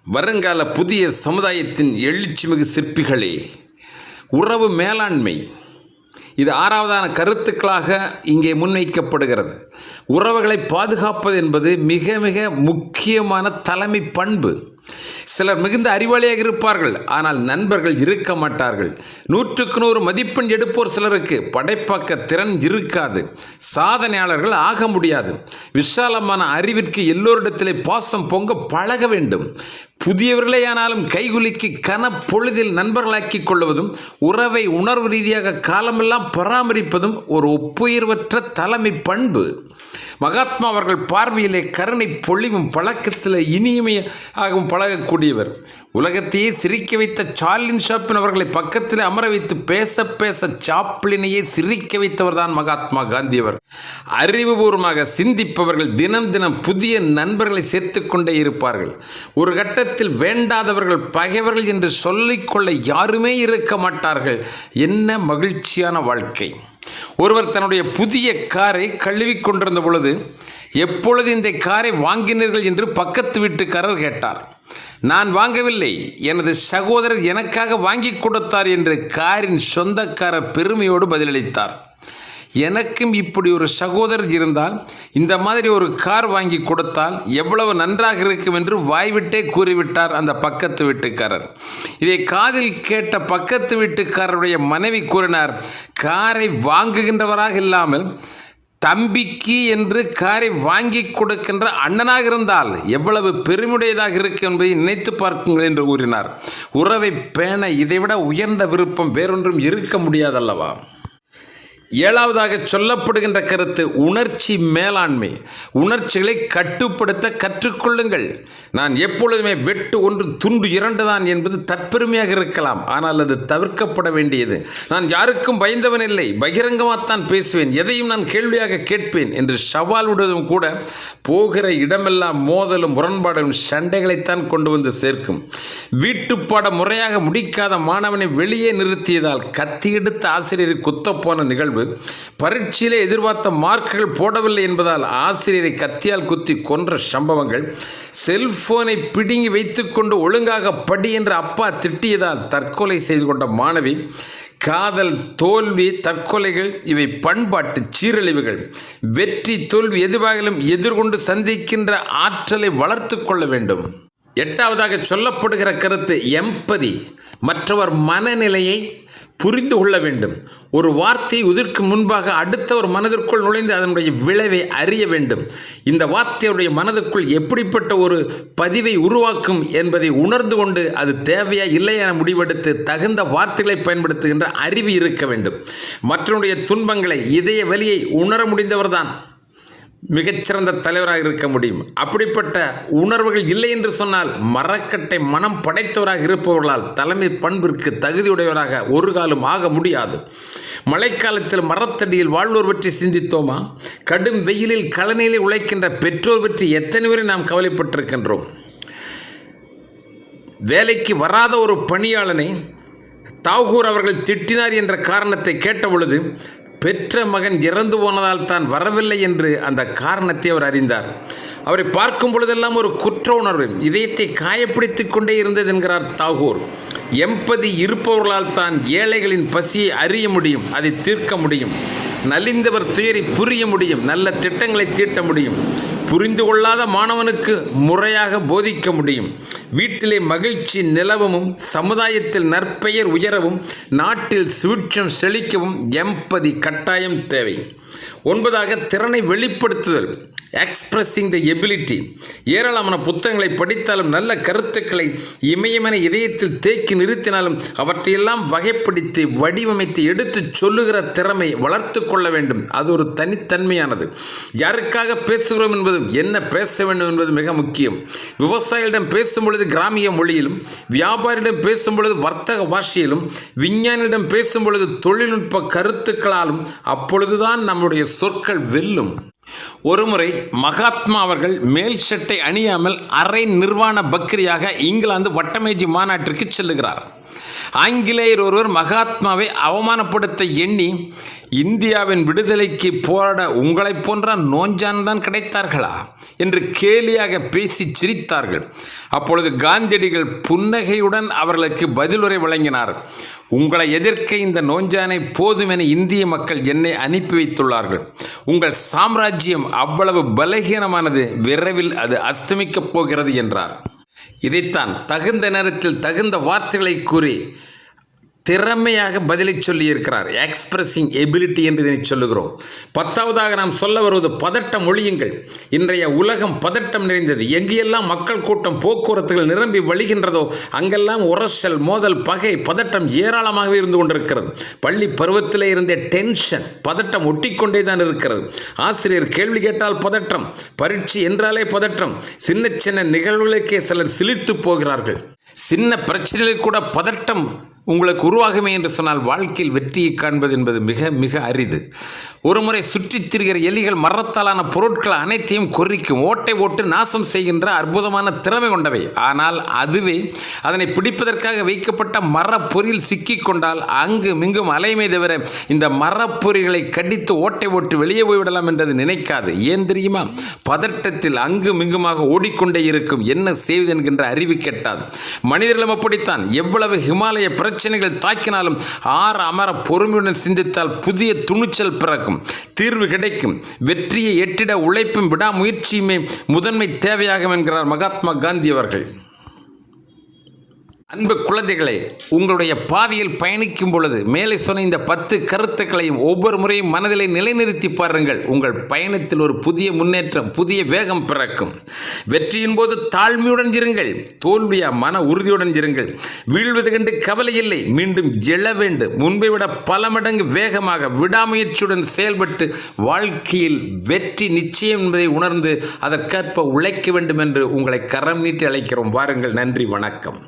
வருங்கால புதிய சமுதாயத்தின் எழுச்சிமிகு சிற்பிகளே, உறவு மேலாண்மை இது 6வதான கருத்துக்களாக இங்கே முன்வைக்கப்படுகிறது. உறவுகளை பாதுகாப்பது என்பது மிக மிக முக்கியமான தலைமை பண்பு. சிலர் மிகுந்த அறிவாளியாக இருப்பார்கள், ஆனால் நண்பர்கள் இருக்க மாட்டார்கள். 100க்கு 100 மதிப்பெண் எடுப்போர் சிலருக்கு படைப்பாக்க திறன் இருக்காது. சாதனையாளர்கள் ஆக முடியாது. விசாலமான அறிவிற்கு எல்லோரிடத்திலே பாசம் பொங்க பழக வேண்டும். புதியவர்களேயானாலும் கைகுலுக்கி கனப்பொழுதில் நண்பர்களாக்கிக் கொள்வதும் உறவை உணர்வு ரீதியாக காலமெல்லாம் பராமரிப்பதும் ஒரு ஒப்புயர்வற்ற தலைமை பண்பு. மகாத்மா அவர்கள் பார்வையிலே கருணை பொழிவும் பழக்கத்தில் இனிமையாகவும் பழகக்கூடியவர். உலகத்தையே சிரிக்க வைத்த சார்லின் ஷாப்பின் அவர்களை பக்கத்தில் அமர வைத்து பேச பேச சாப்ளினையே சிரிக்க வைத்தவர் தான் மகாத்மா காந்தியவர். அறிவுபூர்வமாக சிந்திப்பவர்கள் தினம் தினம் புதிய நண்பர்களை சேர்த்து கொண்டே இருப்பார்கள். ஒரு கட்டத்தில் வேண்டாதவர்கள் பகைவர்கள் என்று சொல்லிக்கொள்ள யாருமே இருக்க மாட்டார்கள். என்ன மகிழ்ச்சியான வாழ்க்கை! ஒருவர் தன்னுடைய புதிய காரை கழுவிக் கொண்டிருந்த பொழுது, எப்பொழுது இந்த காரை வாங்கினீர்கள் என்று பக்கத்து வீட்டுக்காரர் கேட்டார். நான் வாங்கவில்லை, எனது சகோதரர் எனக்காக வாங்கி கொடுத்தார் என்று காரின் சொந்தக்காரர் பெருமையோடு பதிலளித்தார். எனக்கும் இப்படி ஒரு சகோதரர் இருந்தால், இந்த மாதிரி ஒரு கார் வாங்கி கொடுத்தால் எவ்வளவு நன்றாக இருக்கும் என்று வாய்விட்டே கூறிவிட்டார் அந்த பக்கத்து வீட்டுக்காரர். இதை காதில் கேட்ட பக்கத்து வீட்டுக்காரருடைய மனைவி கூறினார், காரை வாங்குகின்றவராக இல்லாமல் தம்பிக்கு என்று காரை வாங்கி கொடுக்கின்ற அண்ணனாக இருந்தால் எவ்வளவு பெருமையுடையதாக இருக்கும் என்பதை நினைத்து பார்க்குங்கள் என்று கூறினார். உறவை பேண இதைவிட உயர்ந்த விருப்பம் வேறொன்றும் இருக்க முடியாதல்லவா? 7வதாக சொல்லப்படுகின்ற கருத்து உணர்ச்சி மேலாண்மை. உணர்ச்சிகளை கட்டுப்படுத்த கற்றுக்கொள்ளுங்கள். நான் எப்பொழுதுமே வெட்டு 1 துண்டு 2 தான் என்பது தற்பெருமையாக இருக்கலாம், ஆனால் அது தவிர்க்கப்பட வேண்டியது. நான் யாருக்கும் பயந்தவன் இல்லை, பகிரங்கமாகத்தான் பேசுவேன், எதையும் நான் கேள்வியாக கேட்பேன் என்று சவால் விடுவதும் கூட போகிற இடமெல்லாம் மோதலும் முரண்பாடும் சண்டைகளைத்தான் கொண்டு வந்து சேர்க்கும். வீட்டுப்பாட முறையாக முடிக்காத மாணவனை வெளியே நிறுத்தியதால் கத்தி எடுத்த ஆசிரியரை குத்தப்போன நிகழ்வு, பரீட்சையிலே எதிர்பார்த்த மார்க்குகள் போடவில்லை என்பதால் ஆசிரியரை கத்தியால் குத்தி கொன்ற சம்பவங்கள், செல்போனை பிடுங்கி வைத்துக்கொண்டு ஒழுங்காக படி என்று அப்பா திட்டியதால் தற்கொலை செய்து கொண்ட மாணவி, காதல், தோல்வி, தற்கொலைகள் இவை பண்பாட்டு சீரழிவுகள். வெற்றி தோல்வி எதுவாகிலும் எதிர்கொண்டு சந்திக்கின்ற ஆற்றலை வளர்த்து கொள்ள வேண்டும். 8வதாக சொல்லப்படுகிற கருத்து எம்பதி. மற்றவர் மனநிலையை புரிந்து கொள்ள வேண்டும். ஒரு வார்த்தையை உதிர்க்கும் முன்பாக அடுத்தவர் மனதிற்குள் நுழைந்து அதனுடைய விளைவை அறிய வேண்டும். இந்த வார்த்தையுடைய மனதுக்குள் எப்படிப்பட்ட ஒரு பதிவை உருவாக்கும் என்பதை உணர்ந்து கொண்டு அது தேவையா இல்லையா என முடிவெடுத்து தகுந்த வார்த்தைகளை பயன்படுத்துகின்ற அறிவு இருக்க வேண்டும். மற்றவருடைய துன்பங்களை, இதய வலியை உணர முடிந்தவர்தான் மிகச்சிறந்த தலைவராக இருக்க முடியும். அப்படிப்பட்ட உணர்வுகள் இல்லை என்று சொன்னால் மரக்கட்டை மனம் படைத்தவராக இருப்பவர்களால் தலைமை பண்பிற்கு தகுதியுடையவராக ஒரு காலம் ஆக முடியாது. மழைக்காலத்தில் மரத்தடியில் வாழ்வோர் பற்றி சிந்தித்தோமா? கடும் வெயிலில் கழனியிலே உழைக்கின்ற பெற்றோர் பற்றி எத்தனை வரை நாம் கவலைப்பட்டிருக்கின்றோம்? வேலைக்கு வராத ஒரு பணியாளனை தாகூர் அவர்கள் திட்டினார் என்ற காரணத்தை கேட்டபொழுது, பெற்ற மகன் இறந்து போனதால் தான் வரவில்லை என்று அந்த காரணத்தை அவர் அறிந்தார். அவரை பார்க்கும் பொழுதெல்லாம் ஒரு குற்ற உணர்வு இதயத்தை காயப்படுத்தி கொண்டே இருந்தது என்கிறார் தாகூர். எம்பதி இருப்பவர்களால் தான் ஏழைகளின் பசியை அறிய முடியும், அதை தீர்க்க முடியும். நலிந்தவர் துயரை புரிய முடியும், நல்ல திட்டங்களை தீட்ட முடியும். புரிந்து கொள்ளாத மாணவனுக்கு முறையாக போதிக்க முடியும். வீட்டிலே மகிழ்ச்சி நிலவவும், சமுதாயத்தில் நற்பெயர் உயரவும், நாட்டில் சுபிட்சம் செழிக்கவும் எம்பதி கட்டாயம் தேவை. 9வதாக திறனை வெளிப்படுத்துதல், எக்ஸ்பிரஸிங் த எபிலிட்டி. ஏராளமான புத்தகங்களை படித்தாலும், நல்ல கருத்துக்களை இமயமென இதயத்தில் தேக்கி நிறுத்தினாலும் அவற்றையெல்லாம் வகைப்படுத்தி வடிவமைத்து எடுத்து சொல்லுகிற திறமை வளர்த்து கொள்ள வேண்டும். அது ஒரு தனித்தன்மையானது. யாருக்காக பேசுகிறோம் என்பதும் என்ன பேச வேண்டும் என்பது மிக முக்கியம். விவசாயிகளிடம் பேசும் பொழுது கிராமிய மொழியிலும், வியாபாரியிடம் பேசும் பொழுது வர்த்தக பாஷையிலும், விஞ்ஞானியிடம் பேசும் பொழுது தொழில்நுட்ப கருத்துக்களாலும் அப்பொழுதுதான் நம்முடைய சொற்கள் வெல்லும். ஒருமுறை மகாத்மா அவர்கள் மேல் சட்டை அணியாமல் அரை நிர்வாண பக்ரியாக இங்கிலாந்து வட்டமேஜை மாநாட்டிற்கு செல்லுகிறார். ஆங்கிலேயர் ஒருவர் மகாத்மாவை அவமானப்படுத்த எண்ணி இந்தியாவின் விடுதலைக்கு போராட உங்களைப் போன்ற நோஞ்சான் தான் கிடைத்தார்களா என்று கேலியாக பேசி சிரித்தார்கள். அப்பொழுது காந்தியடிகள் புன்னகையுடன் அவர்களுக்கு பதிலுரை வழங்கினார். உங்களை எதிர்க்க இந்த நோஞ்சானை போதும் என இந்திய மக்கள் என்னை அனுப்பி வைத்துள்ளார்கள். உங்கள் சாம்ராஜ்யம் அவ்வளவு பலகீனமானது, விரைவில் அது அஸ்தமிக்கப் போகிறது என்றார். இதைத்தான் தகுந்த நேரத்தில் தகுந்த வார்த்தைகளை கூறி திறமையாக பதிலை சொல்லியிருக்கிறார். எக்ஸ்பிரஸிங் எபிலிட்டி என்று இதனை சொல்லுகிறோம். 10வதாக நாம் சொல்ல வருவது பதட்டம் ஒழியுங்கள். இன்றைய உலகம் பதட்டம் நிறைந்தது. எங்கெல்லாம் மக்கள் கூட்டம் போக்குவரத்துகள் நிரம்பி வழிகின்றதோ அங்கெல்லாம் உரசல், மோதல், பகை, பதட்டம் ஏராளமாகவே இருந்து கொண்டிருக்கிறது. பள்ளி பருவத்திலே இருந்தே டென்ஷன், பதட்டம் ஒட்டிக்கொண்டே தான் இருக்கிறது. ஆசிரியர் கேள்வி கேட்டால் பதட்டம், பரீட்சை என்றாலே பதட்டம். சின்ன சின்ன நிகழ்வுகளுக்கே சிலர் சிலிர்த்து போகிறார்கள். சின்ன பிரச்சனைகளில் கூட பதட்டம் உங்களுக்கு உருவாகுமே என்று சொன்னால் வாழ்க்கையில் வெற்றியை காண்பது என்பது மிக மிக அரிது. ஒருமுறை சுற்றித் திரிகிற எலிகள் மரத்தாலான பொருட்கள் அனைத்தையும் கொறிக்கும், ஓட்டை ஓட்டு நாசம் செய்கின்ற அற்புதமான திறமை கொண்டவை. ஆனால் அதுவே அதனை பிடிப்பதற்காக வைக்கப்பட்ட மரப்பொறியில் சிக்கிக் கொண்டால் அங்கு மிங்கும் அலைமை தவிர இந்த மரப்பொறிகளை கடித்து ஓட்டை ஓட்டு வெளியே போய்விடலாம் என்றது நினைக்காது. ஏன் தெரியுமா? பதட்டத்தில் அங்கு மிங்குமாக ஓடிக்கொண்டே இருக்கும். என்ன செய்வது என்கின்ற அறிவு கெட்டாது. மனிதர்களும் அப்படித்தான். எவ்வளவு ஹிமாலய பிரச்சனைகள் தாக்கினாலும் அமர பொறுமையுடன் சிந்தித்தால் புதிய துணிச்சல் பிறக்கும், தீர்வு கிடைக்கும். வெற்றியை எட்டிட உழைப்பும் விடாமுயற்சியுமே முதன்மை தேவையாகும் என்கிறார் மகாத்மா காந்தி அவர்கள். அன்பு குழந்தைகளே, உங்களுடைய பாதையில் பயணிக்கும் பொழுது மேலே சொன்ன இந்த 10 கருத்துக்களையும் ஒவ்வொரு முறையும் மனதிலே நிலைநிறுத்தி பாருங்கள். உங்கள் பயணத்தில் ஒரு புதிய முன்னேற்றம், புதிய வேகம் பிறக்கும். வெற்றியின் போது தாழ்மையுடன் இருங்கள், தோல்வியா மன உறுதியுடன் இருங்கள். வீழ்வது கண்டு கவலை இல்லை, மீண்டும் எழ வேண்டும். முன்பை விட பல மடங்கு வேகமாக விடாமுயற்சியுடன் செயல்பட்டு வாழ்க்கையில் வெற்றி நிச்சயம் என்பதை உணர்ந்து அதற்கேற்ப உழைக்க வேண்டும் என்று உங்களை கரம் நீட்டி அழைக்கிறோம். வாருங்கள். நன்றி, வணக்கம்.